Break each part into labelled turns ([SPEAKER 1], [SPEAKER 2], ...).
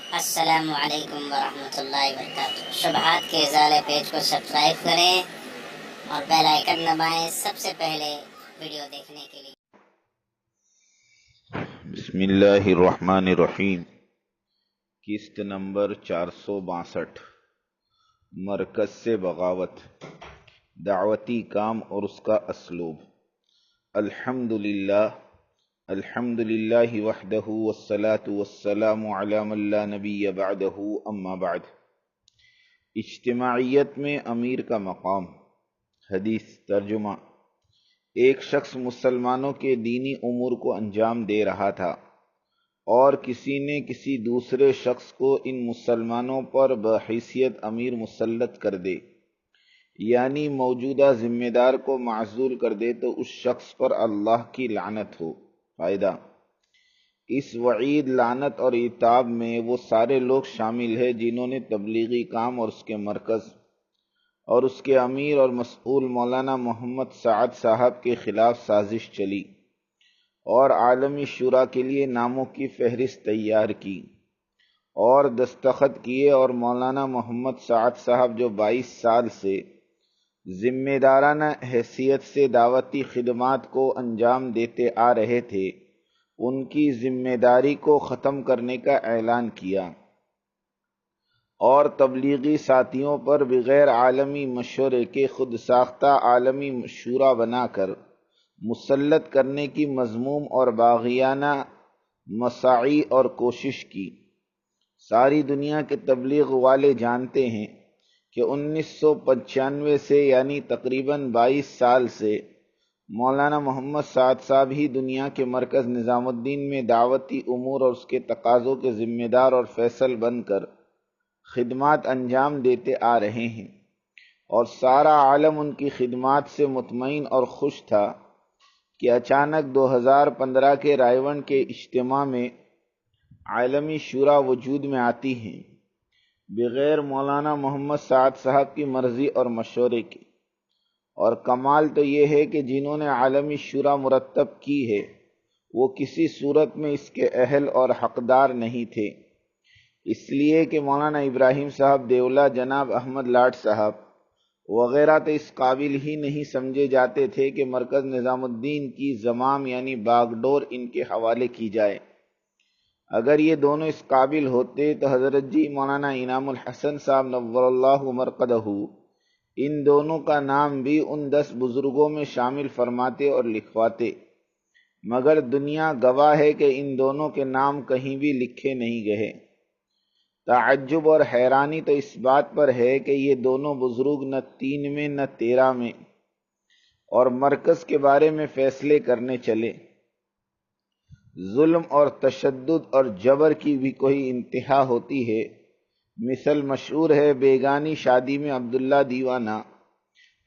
[SPEAKER 1] السلام علیکم ورحمۃ اللہ وبرکاتہ۔ شبہات کے ازالے پیج کو سبسکرائب کریں اور بیل آئیکن دبائیں سب سے پہلے ویڈیو دیکھنے کے لیے۔
[SPEAKER 2] بسم اللہ الرحمن الرحیم۔ قسط نمبر 462، مرکز سے بغاوت، دعوتی کام اور اس کا اسلوب۔ الحمد للہ وحدہ والصلاة والسلام علی من لا نبی بعدہ، اما بعد۔ اجتماعیت میں امیر کا مقام۔ حدیث ترجمہ: ایک شخص مسلمانوں کے دینی امور کو انجام دے رہا تھا اور کسی نے کسی دوسرے شخص کو ان مسلمانوں پر بحیثیت امیر مسلط کر دے، یعنی موجودہ ذمہ دار کو معزول کر دے، تو اس شخص پر اللہ کی لعنت ہو۔ فائدہ: اس وعید، لعنت اور عتاب میں وہ سارے لوگ شامل ہیں جنہوں نے تبلیغی کام اور اس کے مرکز اور اس کے امیر اور مسئول مولانا محمد سعد صاحب کے خلاف سازش چلی اور عالمی شورا کے لیے ناموں کی فہرست تیار کی اور دستخط کیے، اور مولانا محمد سعد صاحب جو 22 سال سے ذمہ دارانہ حیثیت سے دعوتی خدمات کو انجام دیتے آ رہے تھے، ان کی ذمہ داری کو ختم کرنے کا اعلان کیا اور تبلیغی ساتھیوں پر بغیر عالمی مشورے کے خود ساختہ عالمی شورا بنا کر مسلط کرنے کی مذموم اور باغیانہ مساعی اور کوشش کی۔ ساری دنیا کے تبلیغ والے جانتے ہیں کہ 1995 سے، یعنی تقریباً 22 سال سے، مولانا محمد سعد صاحب ہی دنیا کے مرکز نظام الدین میں دعوتی امور اور اس کے تقاضوں کے ذمہ دار اور فیصل بن کر خدمات انجام دیتے آ رہے ہیں، اور سارا عالم ان کی خدمات سے مطمئن اور خوش تھا کہ اچانک 2015 کے رائے ون کے اجتماع میں عالمی شورا وجود میں آتی ہیں، بغیر مولانا محمد سعد صاحب کی مرضی اور مشورے کے۔ اور کمال تو یہ ہے کہ جنہوں نے عالمی شورا مرتب کی ہے وہ کسی صورت میں اس کے اہل اور حقدار نہیں تھے، اس لیے کہ مولانا ابراہیم صاحب دیولہ، جناب احمد لاٹ صاحب وغیرہ تو اس قابل ہی نہیں سمجھے جاتے تھے کہ مرکز نظام الدین کی زمام یعنی باغ ڈور ان کے حوالے کی جائے۔ اگر یہ دونوں اس قابل ہوتے تو حضرت جی مولانا انعام الحسن صاحب نور اللہ مرقدہ ان دونوں کا نام بھی ان 10 بزرگوں میں شامل فرماتے اور لکھواتے، مگر دنیا گواہ ہے کہ ان دونوں کے نام کہیں بھی لکھے نہیں گئے۔ تعجب اور حیرانی تو اس بات پر ہے کہ یہ دونوں بزرگ نہ 3 میں نہ 13 میں اور مرکز کے بارے میں فیصلے کرنے چلے۔ ظلم اور تشدد اور جبر کی بھی کوئی انتہا ہوتی ہے۔ مثل مشہور ہے بیگانی شادی میں عبداللہ دیوانہ۔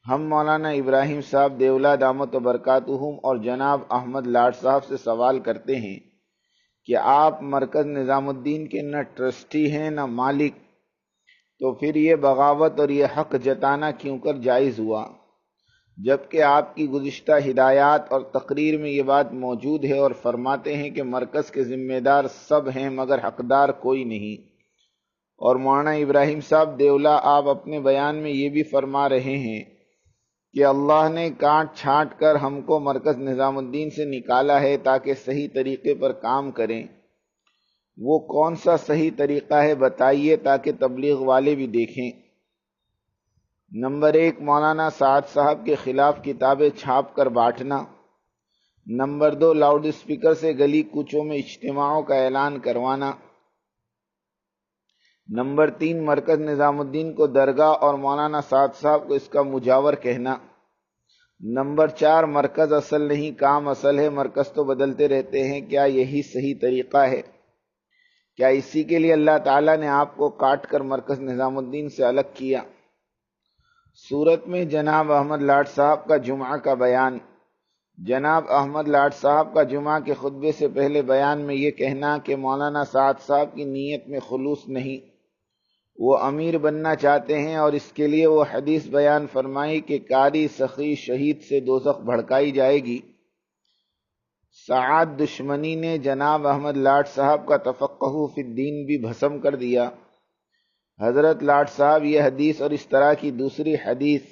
[SPEAKER 2] ہم مولانا ابراہیم صاحب دیولہ دامت برکاتہم اور جناب احمد لاٹ صاحب سے سوال کرتے ہیں کہ آپ مرکز نظام الدین کے نہ ٹرسٹی ہیں نہ مالک، تو پھر یہ بغاوت اور یہ حق جتانا کیوں کر جائز ہوا، جبکہ آپ کی گزشتہ ہدایات اور تقریر میں یہ بات موجود ہے اور فرماتے ہیں کہ مرکز کے ذمہ دار سب ہیں مگر حقدار کوئی نہیں۔ اور مولانا ابراہیم صاحب دیولہ آپ اپنے بیان میں یہ بھی فرما رہے ہیں کہ اللہ نے کاٹ چھانٹ کر ہم کو مرکز نظام الدین سے نکالا ہے تاکہ صحیح طریقے پر کام کریں۔ وہ کون سا صحیح طریقہ ہے بتائیے تاکہ تبلیغ والے بھی دیکھیں۔ نمبر 1، مولانا سعد صاحب کے خلاف کتابیں چھاپ کر بانٹنا۔ نمبر 2، لاؤڈ اسپیکر سے گلی کوچوں میں اجتماعوں کا اعلان کروانا۔ نمبر 3، مرکز نظام الدین کو درگاہ اور مولانا سعد صاحب کو اس کا مجاور کہنا۔ نمبر 4، مرکز اصل نہیں، کام اصل ہے، مرکز تو بدلتے رہتے ہیں۔ کیا یہی صحیح طریقہ ہے؟ کیا اسی کے لیے اللہ تعالیٰ نے آپ کو کاٹ کر مرکز نظام الدین سے الگ کیا؟ صورت میں جناب احمد لاٹ صاحب کا جمعہ کا بیان۔ جناب احمد لاٹ صاحب کا جمعہ کے خطبے سے پہلے بیان میں یہ کہنا کہ مولانا سعد صاحب کی نیت میں خلوص نہیں، وہ امیر بننا چاہتے ہیں، اور اس کے لیے وہ حدیث بیان فرمائی کہ قاری، سخی، شہید سے دوزخ بھڑکائی جائے گی۔ سعاد دشمنی نے جناب احمد لاٹ صاحب کا تفقہ فی الدین بھی بھسم کر دیا۔ حضرت لاٹ صاحب یہ حدیث اور اس طرح کی دوسری حدیث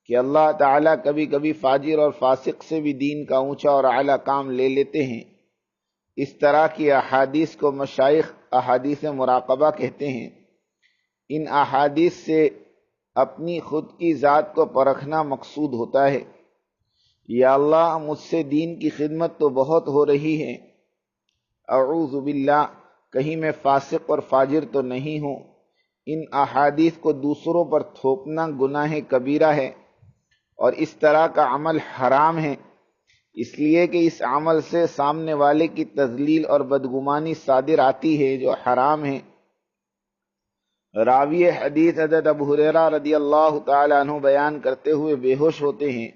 [SPEAKER 2] کہ اللہ تعالیٰ کبھی کبھی فاجر اور فاسق سے بھی دین کا اونچا اور اعلیٰ کام لے لیتے ہیں، اس طرح کی احادیث کو مشائخ احادیث مراقبہ کہتے ہیں۔ ان احادیث سے اپنی خود کی ذات کو پرکھنا مقصود ہوتا ہے۔ یا اللہ مجھ سے دین کی خدمت تو بہت ہو رہی ہے، اعوذ باللہ کہیں میں فاسق اور فاجر تو نہیں ہوں۔ ان احادیث کو دوسروں پر تھوپنا گناہ کبیرہ ہے اور اس طرح کا عمل حرام ہے، اس لیے کہ اس عمل سے سامنے والے کی تذلیل اور بدگمانی صادر آتی ہے جو حرام ہے۔ راوی حدیث حضرت ابو ہریرہ رضی اللہ تعالی عنہ بیان کرتے ہوئے بے ہوش ہوتے ہیں،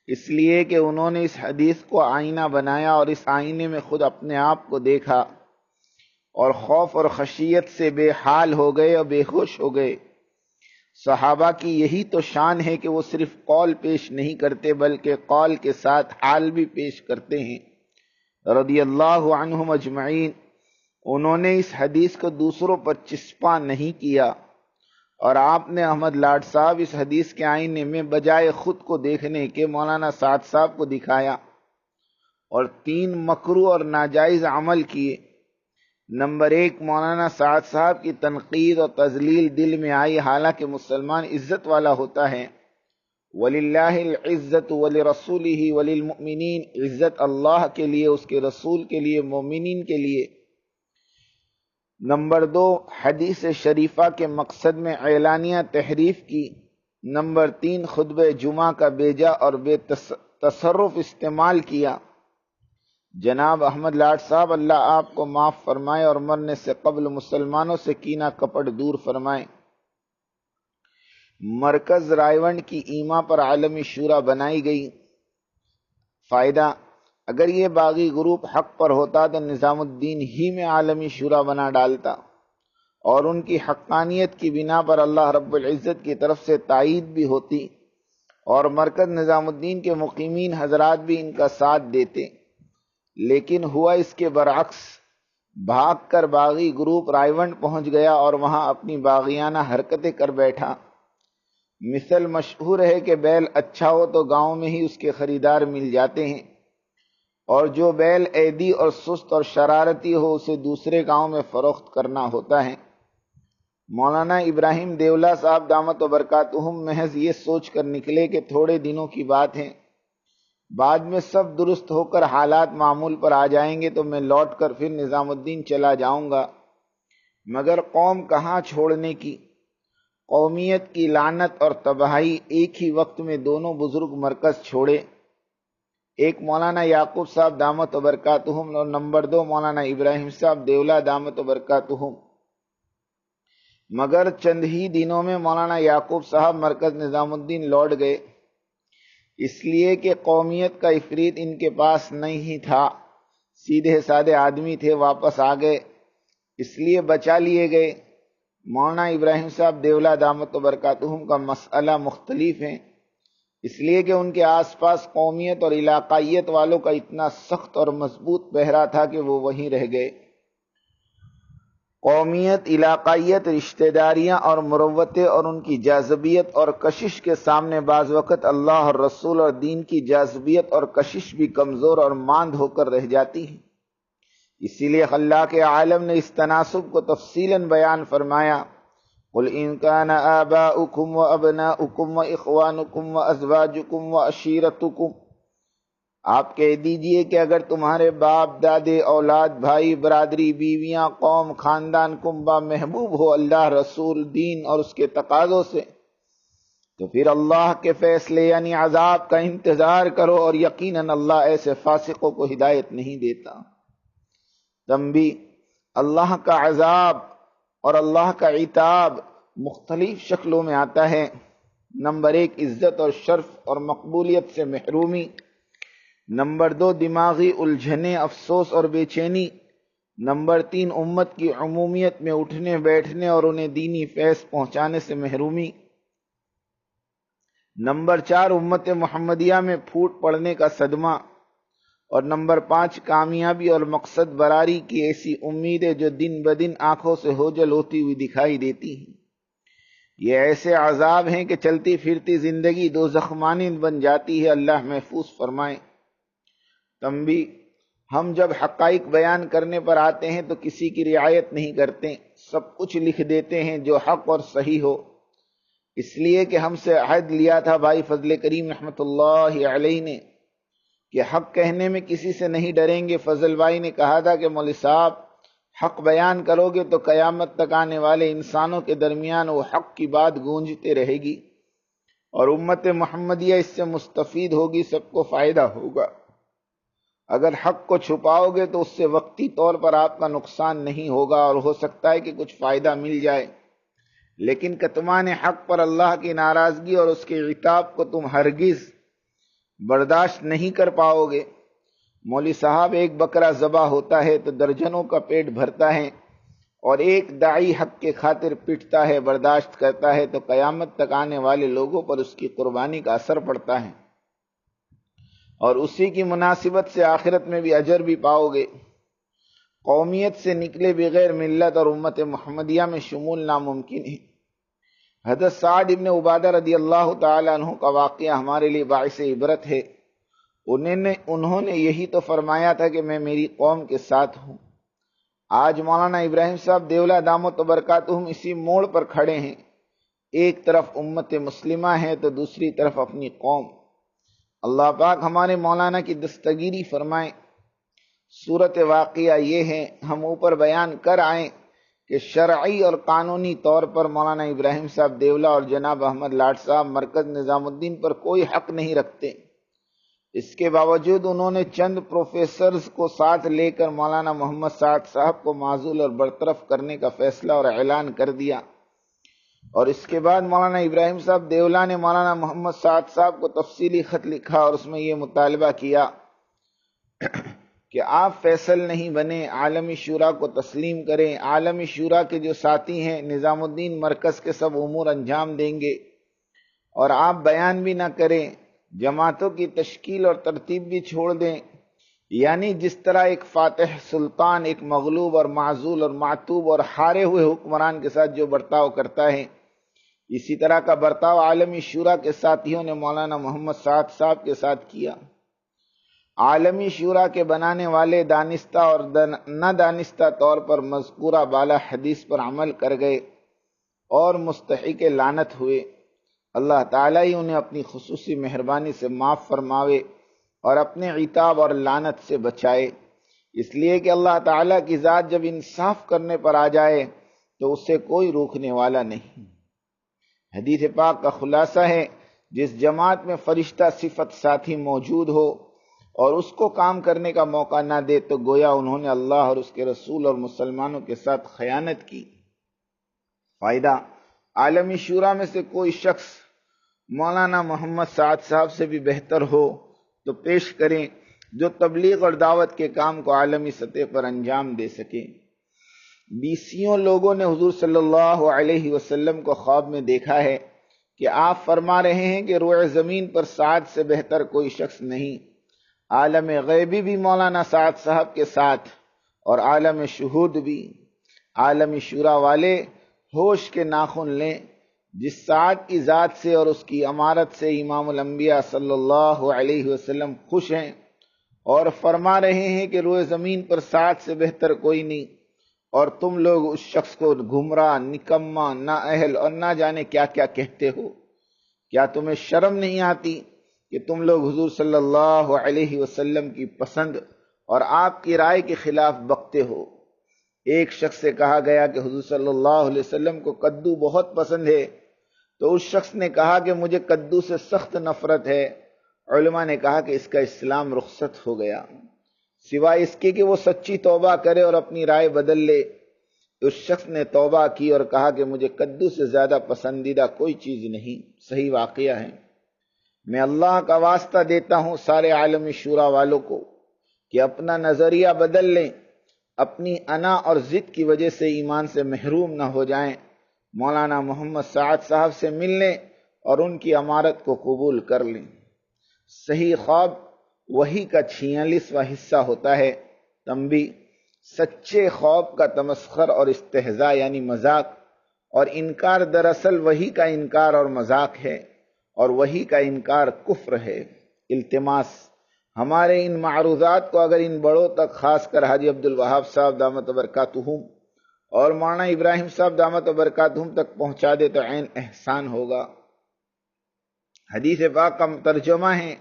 [SPEAKER 2] اس لیے کہ انہوں نے اس حدیث کو آئینہ بنایا اور اس آئینے میں خود اپنے آپ کو دیکھا اور خوف اور خشیت سے بے حال ہو گئے اور بے ہوش ہو گئے۔ صحابہ کی یہی تو شان ہے کہ وہ صرف قول پیش نہیں کرتے بلکہ قول کے ساتھ حال بھی پیش کرتے ہیں، رضی اللہ عنہم اجمعین۔ انہوں نے اس حدیث کو دوسروں پر چسپاں نہیں کیا، اور آپ نے احمد لاٹ صاحب اس حدیث کے آئینے میں بجائے خود کو دیکھنے کے مولانا سعد صاحب کو دکھایا اور 3 مکروہ اور ناجائز عمل کیے۔ نمبر 1، مولانا سعد صاحب کی تنقید اور تذلیل دل میں آئی، حالانکہ مسلمان عزت والا ہوتا ہے۔ وَلِلَّهِ الْعِزَّةُ وَلِرَسُولِهِ وَلِلْمُؤْمِنِينَ، عزت اللہ کے لیے، اس کے رسول کے لیے، مومنین کے لیے۔ نمبر 2، حدیث شریفہ کے مقصد میں اعلانیہ تحریف کی۔ نمبر 3، خطبہ جمعہ کا بیجا اور بے تصرف استعمال کیا۔ جناب احمد لاٹ صاحب اللہ آپ کو معاف فرمائے اور مرنے سے قبل مسلمانوں سے کینہ کپٹ دور فرمائے۔ مرکز رائے کی ایما پر عالمی شورا بنائی گئی۔ فائدہ، اگر یہ باغی گروپ حق پر ہوتا تو نظام الدین ہی میں عالمی شورا بنا ڈالتا، اور ان کی حقانیت کی بنا پر اللہ رب العزت کی طرف سے تائید بھی ہوتی، اور مرکز نظام الدین کے مقیمین حضرات بھی ان کا ساتھ دیتے۔ لیکن ہوا اس کے برعکس، بھاگ کر باغی گروپ رائے پہنچ گیا اور وہاں اپنی باغیانہ حرکتیں کر بیٹھا۔ مثل مشہور ہے کہ بیل اچھا ہو تو گاؤں میں ہی اس کے خریدار مل جاتے ہیں، اور جو بیل عیدی اور سست اور شرارتی ہو اسے دوسرے گاؤں میں فروخت کرنا ہوتا ہے۔ مولانا ابراہیم دیولہ صاحب دامت و برکاتہم محض یہ سوچ کر نکلے کہ تھوڑے دنوں کی بات ہے، بعد میں سب درست ہو کر حالات معمول پر آ جائیں گے تو میں لوٹ کر پھر نظام الدین چلا جاؤں گا۔ مگر قوم کہاں چھوڑنے کی، قومیت کی لعنت اور تباہی ایک ہی وقت میں دونوں بزرگ مرکز چھوڑے، ایک مولانا یعقوب صاحب دامت و برکاتہم اور نمبر 2 مولانا ابراہیم صاحب دیولہ دامت و برکاتہم۔ مگر چند ہی دنوں میں مولانا یعقوب صاحب مرکز نظام الدین لوٹ گئے، اس لیے کہ قومیت کا عفریت ان کے پاس نہیں تھا، سیدھے سادے آدمی تھے، واپس آ گئے، اس لیے بچا لیے گئے۔ مولانا ابراہیم صاحب دیولہ دامت و برکاتہم کا مسئلہ مختلف ہے، اس لیے کہ ان کے آس پاس قومیت اور علاقائیت والوں کا اتنا سخت اور مضبوط پہرا تھا کہ وہ وہیں رہ گئے۔ قومیت، علاقائیت، رشتہ داریاں اور مروتیں اور ان کی جاذبیت اور کشش کے سامنے بعض وقت اللہ اور رسول اور دین کی جاذبیت اور کشش بھی کمزور اور ماند ہو کر رہ جاتی ہیں۔ اسی لیے خلاق عالم نے اس تناسب کو تفصیلاً بیان فرمایا، قُلْ إِن كَانَ آبَاؤُكُمْ وَأَبْنَاؤُكُمْ وَإِخْوَانُكُمْ وَأَزْوَاجُكُمْ وَعَشِيرَتُكُمْ، آپ کہہ دیجئے کہ اگر تمہارے باپ دادے، اولاد، بھائی، برادری، بیویاں، قوم، خاندان، کنبہ محبوب ہو اللہ، رسول، دین اور اس کے تقاضوں سے، تو پھر اللہ کے فیصلے یعنی عذاب کا انتظار کرو، اور یقیناً اللہ ایسے فاسقوں کو ہدایت نہیں دیتا۔ تنبیہ، اللہ کا عذاب اور اللہ کا عتاب مختلف شکلوں میں آتا ہے۔ نمبر 1، عزت اور شرف اور مقبولیت سے محرومی۔ نمبر 2، دماغی الجھنیں، افسوس اور بے چینی۔ نمبر 3، امت کی عمومیت میں اٹھنے بیٹھنے اور انہیں دینی فیض پہنچانے سے محرومی۔ نمبر 4، امت محمدیہ میں پھوٹ پڑنے کا صدمہ۔ اور نمبر 5 کامیابی اور مقصد براری کی ایسی امیدیں جو دن بدن آنکھوں سے اوجھل ہوتی ہوئی دکھائی دیتی ہیں۔ یہ ایسے عذاب ہیں کہ چلتی پھرتی زندگی دوزخ مانند بن جاتی ہے، اللہ محفوظ فرمائے۔ تنبیہ: ہم جب حقائق بیان کرنے پر آتے ہیں تو کسی کی رعایت نہیں کرتے، سب کچھ لکھ دیتے ہیں جو حق اور صحیح ہو، اس لیے کہ ہم سے عہد لیا تھا بھائی فضل کریم رحمۃ اللہ علیہ نے کہ حق کہنے میں کسی سے نہیں ڈریں گے۔ فضل بھائی نے کہا تھا کہ مولوی صاحب حق بیان کرو گے تو قیامت تک آنے والے انسانوں کے درمیان وہ حق کی بات گونجتے رہے گی اور امت محمدیہ اس سے مستفید ہوگی، سب کو فائدہ ہوگا۔ اگر حق کو چھپاؤ گے تو اس سے وقتی طور پر آپ کا نقصان نہیں ہوگا اور ہو سکتا ہے کہ کچھ فائدہ مل جائے، لیکن کتمان حق پر اللہ کی ناراضگی اور اس کے عتاب کو تم ہرگز برداشت نہیں کر پاؤ گے۔ مولوی صاحب ایک بکرا ذبح ہوتا ہے تو درجنوں کا پیٹ بھرتا ہے، اور ایک داعی حق کے خاطر پٹتا ہے، برداشت کرتا ہے، تو قیامت تک آنے والے لوگوں پر اس کی قربانی کا اثر پڑتا ہے اور اسی کی مناسبت سے آخرت میں بھی اجر بھی پاؤ گے۔ قومیت سے نکلے بغیر ملت اور امت محمدیہ میں شمول ناممکن ہے۔ حضرت سعد ابن عبادہ رضی اللہ تعالیٰ عنہ کا واقعہ ہمارے لیے باعث عبرت ہے۔ انہوں نے یہی تو فرمایا تھا کہ میں میری قوم کے ساتھ ہوں۔ آج مولانا ابراہیم صاحب دیولہ دامت برکاتہم اسی موڑ پر کھڑے ہیں، ایک طرف امت مسلمہ ہے تو دوسری طرف اپنی قوم۔ اللہ پاک ہمارے مولانا کی دستگیری فرمائیں۔ صورت واقعہ یہ ہے، ہم اوپر بیان کر آئیں کہ شرعی اور قانونی طور پر مولانا ابراہیم صاحب دیولہ اور جناب احمد لاٹ صاحب مرکز نظام الدین پر کوئی حق نہیں رکھتے۔ اس کے باوجود انہوں نے چند پروفیسرز کو ساتھ لے کر مولانا محمد سعد صاحب کو معزول اور برطرف کرنے کا فیصلہ اور اعلان کر دیا، اور اس کے بعد مولانا ابراہیم صاحب دیولہ نے مولانا محمد سعد صاحب کو تفصیلی خط لکھا اور اس میں یہ مطالبہ کیا کہ آپ فیصل نہیں بنے، عالمی شورا کو تسلیم کریں۔ عالمی شورا کے جو ساتھی ہیں نظام الدین مرکز کے سب امور انجام دیں گے، اور آپ بیان بھی نہ کریں، جماعتوں کی تشکیل اور ترتیب بھی چھوڑ دیں۔ یعنی جس طرح ایک فاتح سلطان ایک مغلوب اور معزول اور معتوب اور ہارے ہوئے حکمران کے ساتھ جو برتاؤ کرتا ہے، اسی طرح کا برتاؤ عالمی شورا کے ساتھیوں نے مولانا محمد سعد صاحب کے ساتھ کیا۔ عالمی شورا کے بنانے والے دانستہ اور نہ دانستہ طور پر مذکورہ بالا حدیث پر عمل کر گئے اور مستحق لعنت ہوئے۔ اللہ تعالیٰ ہی انہیں اپنی خصوصی مہربانی سے معاف فرماوے اور اپنے عتاب اور لعنت سے بچائے، اس لیے کہ اللہ تعالیٰ کی ذات جب انصاف کرنے پر آ جائے تو اسے کوئی روکنے والا نہیں۔ حدیث پاک کا خلاصہ ہے، جس جماعت میں فرشتہ صفت ساتھی موجود ہو اور اس کو کام کرنے کا موقع نہ دے تو گویا انہوں نے اللہ اور اس کے رسول اور مسلمانوں کے ساتھ خیانت کی۔ فائدہ: عالمی شورا میں سے کوئی شخص مولانا محمد سعد صاحب سے بھی بہتر ہو تو پیش کریں، جو تبلیغ اور دعوت کے کام کو عالمی سطح پر انجام دے سکے۔ بیسیوں لوگوں نے حضور صلی اللہ علیہ وسلم کو خواب میں دیکھا ہے کہ آپ فرما رہے ہیں کہ روئے زمین پر سعد سے بہتر کوئی شخص نہیں۔ عالم غیبی بھی مولانا سعد صاحب کے ساتھ اور عالم شہود بھی۔ عالمی شورا والے ہوش کے ناخن لیں، جس سعد کی ذات سے اور اس کی امارت سے امام الانبیاء صلی اللہ علیہ وسلم خوش ہیں اور فرما رہے ہیں کہ روئے زمین پر سعد سے بہتر کوئی نہیں، اور تم لوگ اس شخص کو گمراہ، نکما، نااہل اور نہ جانے کیا کیا کہتے ہو۔ کیا تمہیں شرم نہیں آتی کہ تم لوگ حضور صلی اللہ علیہ وسلم کی پسند اور آپ کی رائے کے خلاف بکتے ہو؟ ایک شخص سے کہا گیا کہ حضور صلی اللہ علیہ وسلم کو کدو بہت پسند ہے، تو اس شخص نے کہا کہ مجھے کدو سے سخت نفرت ہے۔ علماء نے کہا کہ اس کا اسلام رخصت ہو گیا، سوائے اس کے کہ وہ سچی توبہ کرے اور اپنی رائے بدل لے۔ اس شخص نے توبہ کی اور کہا کہ مجھے کدو سے زیادہ پسندیدہ کوئی چیز نہیں۔ صحیح واقعہ ہے۔ میں اللہ کا واسطہ دیتا ہوں سارے عالمی شورا والوں کو کہ اپنا نظریہ بدل لیں، اپنی انا اور ضد کی وجہ سے ایمان سے محروم نہ ہو جائیں، مولانا محمد سعد صاحب سے مل لیں اور ان کی امارت کو قبول کر لیں۔ صحیح خواب وحی کا 46واں حصہ ہوتا ہے۔ تنبیہ: سچے خوف کا تمسخر اور استہزاء یعنی مذاق اور انکار دراصل وحی کا انکار اور مذاق ہے، اور وحی کا انکار کفر ہے۔ التماس: ہمارے ان معروضات کو اگر ان بڑوں تک، خاص کر حاجی عبدالوہاب صاحب دامت برکاتہم اور مولانا ابراہیم صاحب دامت برکاتہم تک پہنچا دے تو عین احسان ہوگا۔ حدیث پاک کا ترجمہ ہے: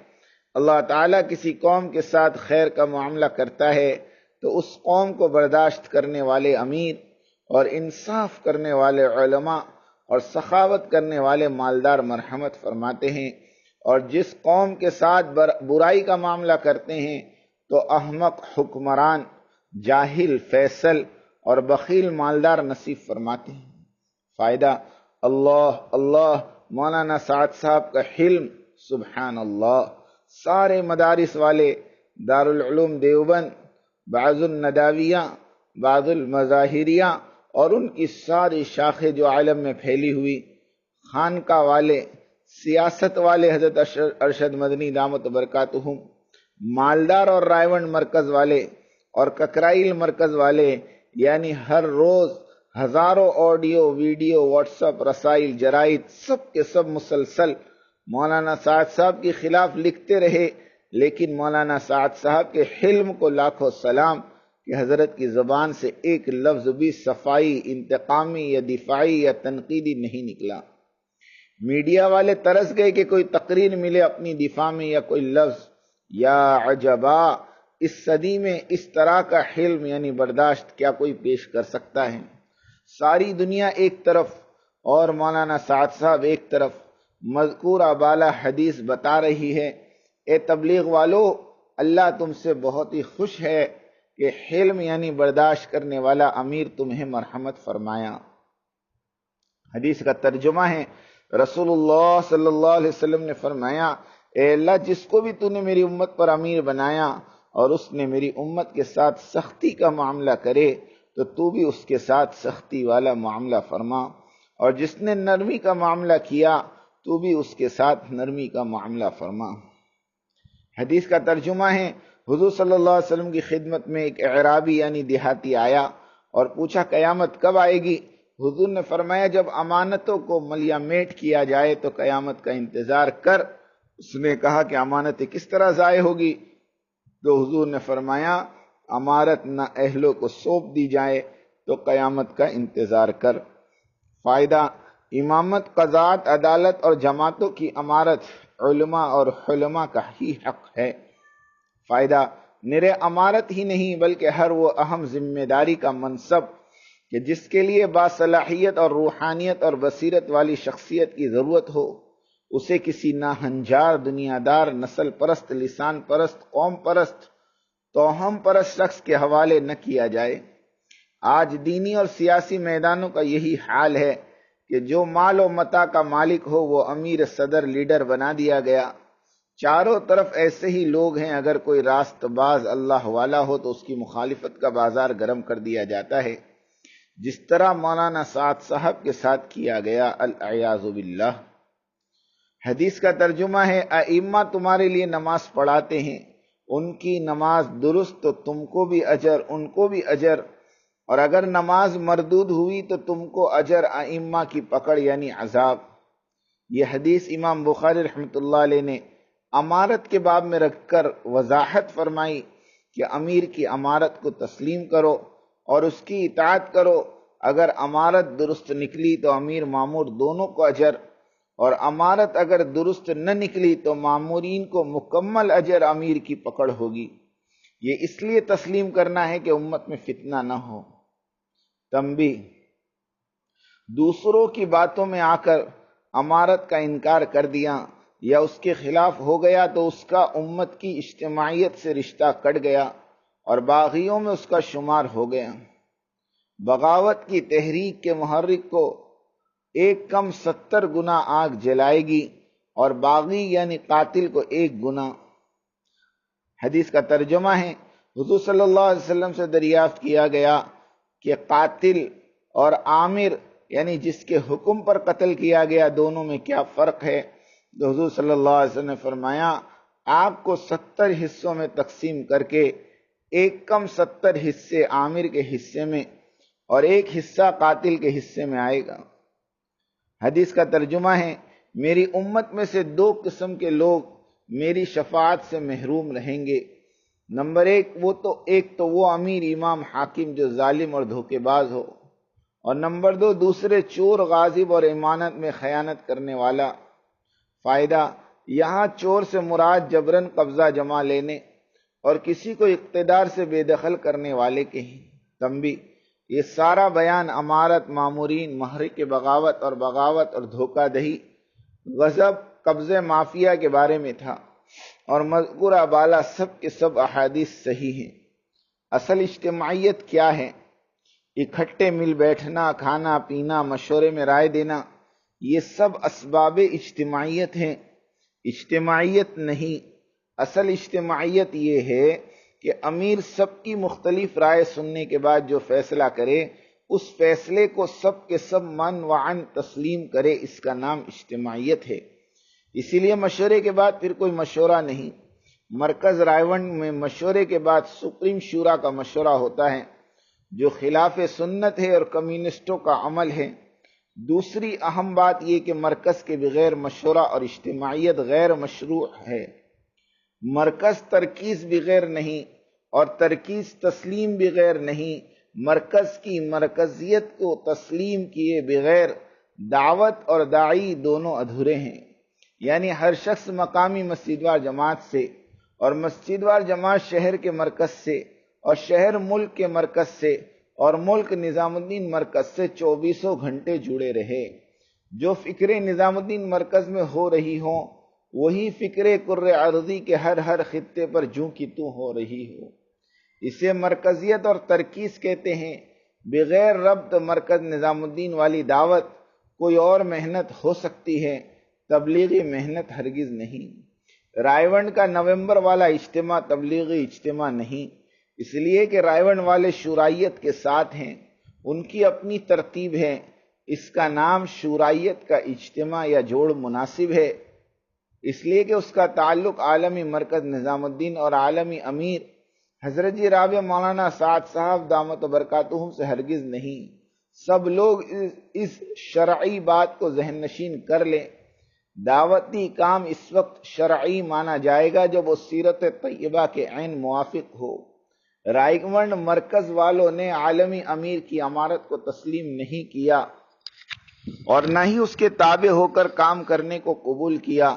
[SPEAKER 2] اللہ تعالیٰ کسی قوم کے ساتھ خیر کا معاملہ کرتا ہے تو اس قوم کو برداشت کرنے والے امیر اور انصاف کرنے والے علماء اور سخاوت کرنے والے مالدار مرحمت فرماتے ہیں، اور جس قوم کے ساتھ برائی کا معاملہ کرتے ہیں تو احمق حکمران، جاہل فیصل اور بخیل مالدار نصیب فرماتے ہیں۔ فائدہ: اللہ اللہ مولانا سعد صاحب کا حلم، سبحان اللہ۔ سارے مدارس والے، دارالعلوم دیوبند، بعض النداویہ، بعض المظاہریہ اور ان کی ساری شاخیں جو عالم میں پھیلی ہوئی، خانقاہ والے، سیاست والے حضرت ارشد مدنی دامت برکاتہم، مالدار اور رائے مرکز والے اور ککرائیل مرکز والے، یعنی ہر روز ہزاروں آڈیو ویڈیو واٹس اپ رسائل جرائد سب کے سب مسلسل مولانا سعد صاحب کے خلاف لکھتے رہے، لیکن مولانا سعد صاحب کے حلم کو لاکھوں سلام کہ حضرت کی زبان سے ایک لفظ بھی صفائی، انتقامی یا دفاعی یا تنقیدی نہیں نکلا۔ میڈیا والے ترس گئے کہ کوئی تقریر ملے اپنی دفاع میں یا کوئی لفظ۔ یا عجبا، اس صدی میں اس طرح کا حلم یعنی برداشت کیا کوئی پیش کر سکتا ہے؟ ساری دنیا ایک طرف اور مولانا سعد صاحب ایک طرف، مذکورہ بالا حدیث بتا رہی ہے: اے تبلیغ والو، اللہ تم سے بہت ہی خوش ہے کہ حلم یعنی برداشت کرنے والا امیر تمہیں مرحمت فرمایا۔ حدیث کا ترجمہ ہے: رسول اللہ صلی اللہ علیہ وسلم نے فرمایا، اے اللہ، جس کو بھی تو نے میری امت پر امیر بنایا اور اس نے میری امت کے ساتھ سختی کا معاملہ کرے تو بھی اس کے ساتھ سختی والا معاملہ فرما، اور جس نے نرمی کا معاملہ کیا تو بھی اس کے ساتھ نرمی کا معاملہ فرما۔ حدیث کا ترجمہ ہے: حضور صلی اللہ علیہ وسلم کی خدمت میں ایک اعرابی یعنی دیہاتی آیا اور پوچھا قیامت کب آئے گی؟ حضور نے فرمایا جب امانتوں کو ملیا میٹ کیا جائے تو قیامت کا انتظار کر۔ اس نے کہا کہ امانتیں کس طرح ضائع ہوگی؟ تو حضور نے فرمایا امارت نہ اہلوں کو سونپ دی جائے تو قیامت کا انتظار کر۔ فائدہ: امامت، قضات، عدالت اور جماعتوں کی امارت علماء اور حلماء کا ہی حق ہے۔ فائدہ: نرے امارت ہی نہیں بلکہ ہر وہ اہم ذمہ داری کا منصب کہ جس کے لیے باصلاحیت اور روحانیت اور بصیرت والی شخصیت کی ضرورت ہو، اسے کسی ناہنجار، دنیا دار، نسل پرست، لسان پرست، قوم پرست، توہم پرست شخص کے حوالے نہ کیا جائے۔ آج دینی اور سیاسی میدانوں کا یہی حال ہے کہ جو مال و متاع کا مالک ہو وہ امیر، صدر، لیڈر بنا دیا گیا۔ چاروں طرف ایسے ہی لوگ ہیں، اگر کوئی راست باز اللہ والا ہو تو اس کی مخالفت کا بازار گرم کر دیا جاتا ہے، جس طرح مولانا سعد صاحب کے ساتھ کیا گیا، العیاذ باللہ۔ حدیث کا ترجمہ ہے: ائمہ تمہارے لیے نماز پڑھاتے ہیں، ان کی نماز درست تو تم کو بھی اجر، ان کو بھی اجر، اور اگر نماز مردود ہوئی تو تم کو اجر ائمہ کی پکڑ یعنی عذاب۔ یہ حدیث امام بخاری رحمۃ اللہ علیہ نے امارت کے باب میں رکھ کر وضاحت فرمائی کہ امیر کی امارت کو تسلیم کرو اور اس کی اطاعت کرو۔ اگر امارت درست نکلی تو امیر مامور دونوں کو اجر، اور امارت اگر درست نہ نکلی تو مامورین کو مکمل اجر امیر کی پکڑ ہوگی۔ یہ اس لیے تسلیم کرنا ہے کہ امت میں فتنہ نہ ہو۔ تنبیہ: دوسروں کی باتوں میں آ کر امارت کا انکار کر دیا یا اس کے خلاف ہو گیا تو اس کا امت کی اجتماعیت سے رشتہ کٹ گیا اور باغیوں میں اس کا شمار ہو گیا۔ بغاوت کی تحریک کے محرک کو ایک کم 70 گنا آگ جلائے گی اور باغی یعنی قاتل کو 1 گنا۔ حدیث کا ترجمہ ہے: حضور صلی اللہ علیہ وسلم سے دریافت کیا گیا کہ قاتل اور عامر یعنی جس کے حکم پر قتل کیا گیا دونوں میں کیا فرق ہے؟ تو حضور صلی اللہ علیہ وسلم نے فرمایا آگ کو 70 حصوں میں تقسیم کر کے ایک کم 70 حصے عامر کے حصے میں اور ایک حصہ قاتل کے حصے میں آئے گا۔ حدیث کا ترجمہ ہے، میری امت میں سے 2 قسم کے لوگ میری شفاعت سے محروم رہیں گے۔ نمبر 1 تو وہ امیر امام حاکم جو ظالم اور دھوکے باز ہو، اور نمبر 2 دوسرے چور غاصب اور امانت میں خیانت کرنے والا۔ فائدہ، یہاں چور سے مراد جبراً قبضہ جما لینے اور کسی کو اقتدار سے بے دخل کرنے والے کے ہیں۔ تنبیہ، یہ سارا بیان امارت، مامورین، محرک بغاوت اور دھوکہ دہی، غصب، قبضے، مافیا کے بارے میں تھا، اور مذکورہ بالا سب کے سب احادیث صحیح ہیں۔ اصل اجتماعیت کیا ہے؟ اکٹھے مل بیٹھنا، کھانا پینا، مشورے میں رائے دینا، یہ سب اسباب اجتماعیت ہیں، اجتماعیت نہیں۔ اصل اجتماعیت یہ ہے کہ امیر سب کی مختلف رائے سننے کے بعد جو فیصلہ کرے، اس فیصلے کو سب کے سب من وعن تسلیم کرے، اس کا نام اجتماعیت ہے۔ اسی لیے مشورے کے بعد پھر کوئی مشورہ نہیں۔ مرکز رائے میں مشورے کے بعد سپریم شورا کا مشورہ ہوتا ہے، جو خلاف سنت ہے اور کمیونسٹوں کا عمل ہے۔ دوسری اہم بات یہ کہ مرکز کے بغیر مشورہ اور اجتماعیت غیر مشروع ہے۔ مرکز ترکیز بغیر نہیں اور ترکیز تسلیم بغیر نہیں۔ مرکز کی مرکزیت کو تسلیم کیے بغیر دعوت اور داعی دونوں ادھورے ہیں۔ یعنی ہر شخص مقامی مسجد وار جماعت سے اور مسجد وار جماعت شہر کے مرکز سے اور شہر ملک کے مرکز سے اور ملک نظام الدین مرکز سے 24 گھنٹے جڑے رہے۔ جو فکریں نظام الدین مرکز میں ہو رہی ہوں، وہی فکریں کرۂ ارضی کے ہر خطے پر جوں کی توں ہو رہی ہو۔ اسے مرکزیت اور ترکیز کہتے ہیں۔ بغیر ربط مرکز نظام الدین والی دعوت کوئی اور محنت ہو سکتی ہے، تبلیغی محنت ہرگز نہیں۔ رائے ونڈ کا نومبر والا اجتماع تبلیغی اجتماع نہیں، اس لیے کہ رائے ونڈ والے شورائیت کے ساتھ ہیں، ان کی اپنی ترتیب ہے۔ اس کا نام شورائیت کا اجتماع یا جوڑ مناسب ہے، اس لیے کہ اس کا تعلق عالمی مرکز نظام الدین اور عالمی امیر حضرت جی رابع مولانا سعد صاحب دامت و برکاتہم سے ہرگز نہیں۔ سب لوگ اس شرعی بات کو ذہن نشین کر لیں، دعوتی کام اس وقت شرعی مانا جائے گا جب وہ سیرت طیبہ کے عین موافق ہو۔ رائے ونڈ مرکز والوں نے عالمی امیر کی امارت کو تسلیم نہیں کیا اور نہ ہی اس کے تابع ہو کر کام کرنے کو قبول کیا۔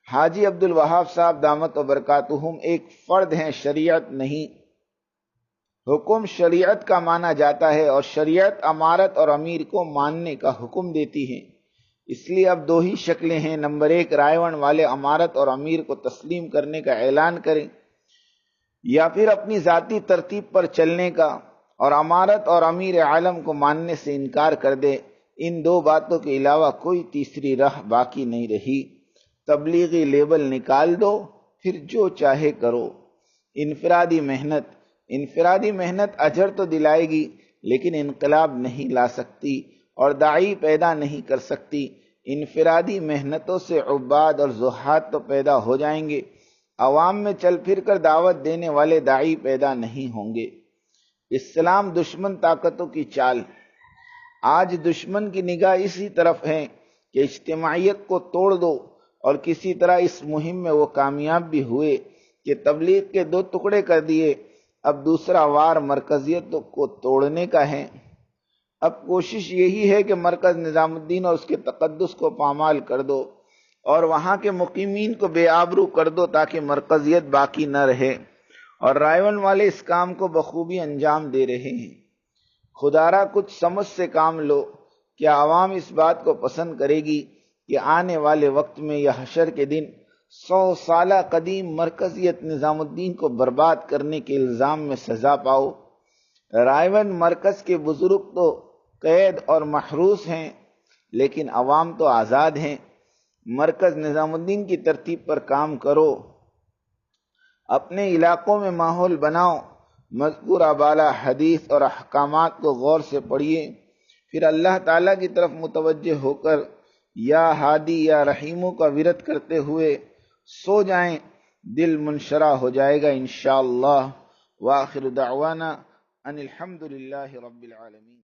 [SPEAKER 2] حاجی عبد الوہاب صاحب دامت و برکاتہم ایک فرد ہیں، شریعت نہیں۔ حکم شریعت کا مانا جاتا ہے اور شریعت امارت اور امیر کو ماننے کا حکم دیتی ہے۔ اس لیے اب 2 ہی شکلیں ہیں۔ نمبر 1، رائے ونڈ والے امارت اور امیر کو تسلیم کرنے کا اعلان کریں، یا پھر اپنی ذاتی ترتیب پر چلنے کا اور امارت اور امیر عالم کو ماننے سے انکار کر دے۔ ان 2 باتوں کے علاوہ کوئی تیسری راہ باقی نہیں رہی۔ تبلیغی لیبل نکال دو، پھر جو چاہے کرو۔ انفرادی محنت اجر تو دلائے گی لیکن انقلاب نہیں لا سکتی اور داعی پیدا نہیں کر سکتی۔ انفرادی محنتوں سے عباد اور زہاد تو پیدا ہو جائیں گے، عوام میں چل پھر کر دعوت دینے والے داعی پیدا نہیں ہوں گے۔ اسلام دشمن طاقتوں کی چال۔ آج دشمن کی نگاہ اسی طرف ہے کہ اجتماعیت کو توڑ دو، اور کسی طرح اس مہم میں وہ کامیاب بھی ہوئے کہ تبلیغ کے 2 ٹکڑے کر دیے۔ اب دوسرا وار مرکزیت کو توڑنے کا ہے۔ اب کوشش یہی ہے کہ مرکز نظام الدین اور اس کے تقدس کو پامال کر دو اور وہاں کے مقیمین کو بے آبرو کر دو تاکہ مرکزیت باقی نہ رہے، اور رائے ونڈ والے اس کام کو بخوبی انجام دے رہے ہیں۔ خدارا کچھ سمجھ سے کام لو۔ کیا عوام اس بات کو پسند کرے گی کہ آنے والے وقت میں یا حشر کے دن 100 سالہ قدیم مرکزیت نظام الدین کو برباد کرنے کے الزام میں سزا پاؤ؟ رائے ونڈ مرکز کے بزرگ تو قید اور محروس ہیں، لیکن عوام تو آزاد ہیں۔ مرکز نظام الدین کی ترتیب پر کام کرو، اپنے علاقوں میں ماحول بناؤ، مذکورہ بالا حدیث اور احکامات کو غور سے پڑھیے، پھر اللہ تعالیٰ کی طرف متوجہ ہو کر یا ہادی یا رحیموں کا ورد کرتے ہوئے سو جائیں دل منشرح ہو جائے گا انشاءاللہ۔ وآخر دعوانا ان الحمد للہ رب العالمین۔